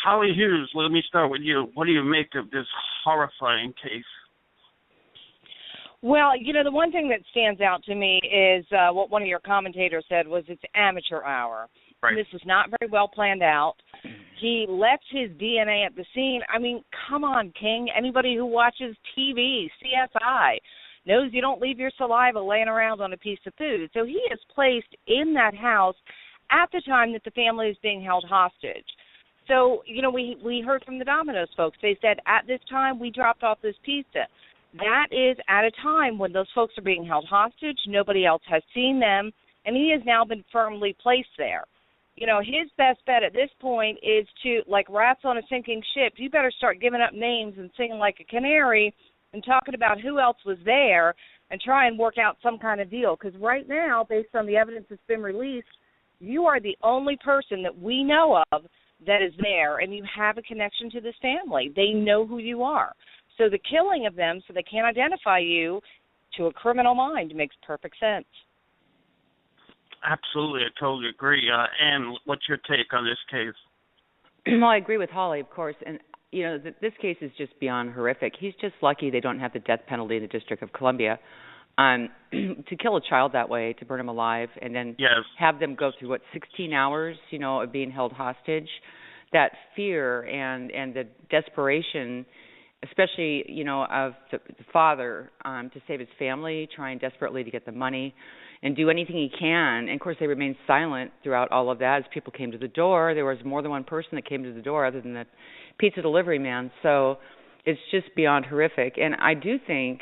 Holly Hughes, let me start with you. What do you make of this horrifying case? Well, the one thing that stands out to me is what one of your commentators said was it's amateur hour. Right. This was not very well planned out. He left his DNA at the scene. I mean, come on, King. Anybody who watches TV, CSI, knows you don't leave your saliva laying around on a piece of food. So he is placed in that house at the time that the family is being held hostage. So, we heard from the Domino's folks. They said, at this time, we dropped off this pizza. That is at a time when those folks are being held hostage. Nobody else has seen them, and he has now been firmly placed there. His best bet at this point is to, like rats on a sinking ship, you better start giving up names and singing like a canary and talking about who else was there and try and work out some kind of deal. Because right now, based on the evidence that's been released, you are the only person that we know of that is there, and you have a connection to this family. They know who you are. So the killing of them so they can't identify you to a criminal mind makes perfect sense. Absolutely, I totally agree. Anne, what's your take on this case? Well, I agree with Holly, of course. And, this case is just beyond horrific. He's just lucky they don't have the death penalty in the District of Columbia. To kill a child that way, to burn him alive, and then have them go through, 16 hours, of being held hostage, that fear and the desperation, especially, of the father to save his family, trying desperately to get the money and do anything he can. And, of course, they remained silent throughout all of that as people came to the door. There was more than one person that came to the door other than the pizza delivery man. So it's just beyond horrific. And I do think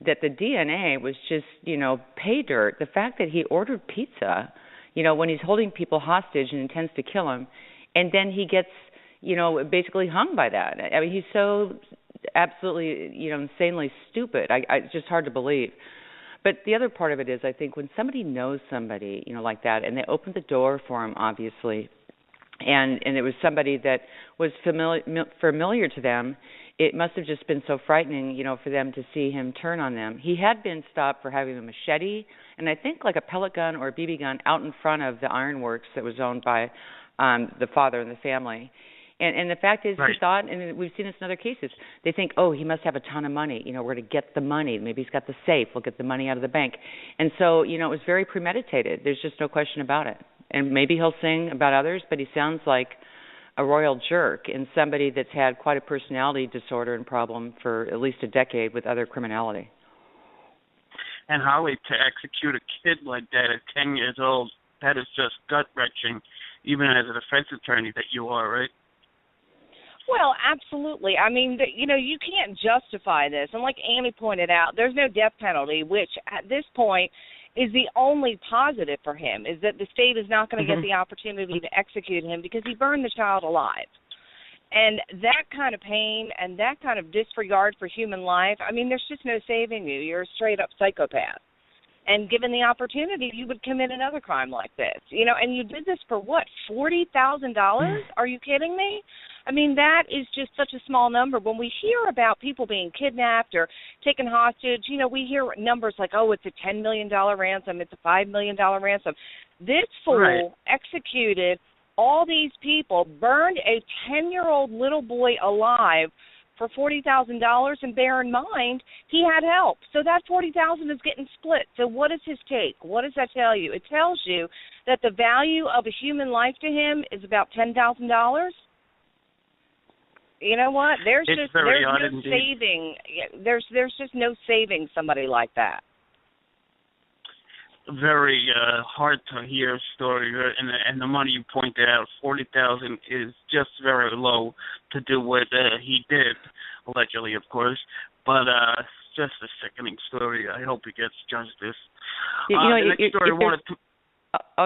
that the DNA was just, pay dirt. The fact that he ordered pizza, when he's holding people hostage and intends to kill them, and then he gets, basically hung by that. I mean, he's so absolutely, insanely stupid. It's just hard to believe. But the other part of it is, I think, when somebody knows somebody, like that, and they opened the door for him, obviously, and it was somebody that was familiar to them, it must have just been so frightening, for them to see him turn on them. He had been stopped for having a machete and I think like a pellet gun or a BB gun out in front of the ironworks that was owned by the father and the family. And the fact is, he thought, and we've seen this in other cases, they think, oh, he must have a ton of money. We're going to get the money. Maybe he's got the safe. We'll get the money out of the bank. And so, it was very premeditated. There's just no question about it. And maybe he'll sing about others, but he sounds like a royal jerk and somebody that's had quite a personality disorder and problem for at least a decade with other criminality. And Holly, to execute a kid like that at 10 years old, that is just gut-wrenching, even as a defense attorney that you are, right? Well, absolutely. I mean, you can't justify this. And like Annie pointed out, there's no death penalty, which at this point is the only positive for him, is that the state is not going to get the opportunity to execute him because he burned the child alive. And that kind of pain and that kind of disregard for human life, I mean, there's just no saving you. You're a straight-up psychopath. And given the opportunity, you would commit another crime like this. And you did this for what, $40,000? Are you kidding me? I mean, that is just such a small number. When we hear about people being kidnapped or taken hostage, we hear numbers like, oh, it's a $10 million ransom, it's a $5 million ransom. This fool executed all these people, burned a 10-year-old little boy alive for $40,000, and bear in mind, he had help. So that $40,000 is getting split. So what is his take? What does that tell you? It tells you that the value of a human life to him is about $10,000. You know what? There's no saving. There's just no saving somebody like that. Very hard to hear story, and the money you pointed out, $40,000, is just very low to do what he did, allegedly, of course. But it's just a sickening story. I hope he gets justice. The next story I wanted to.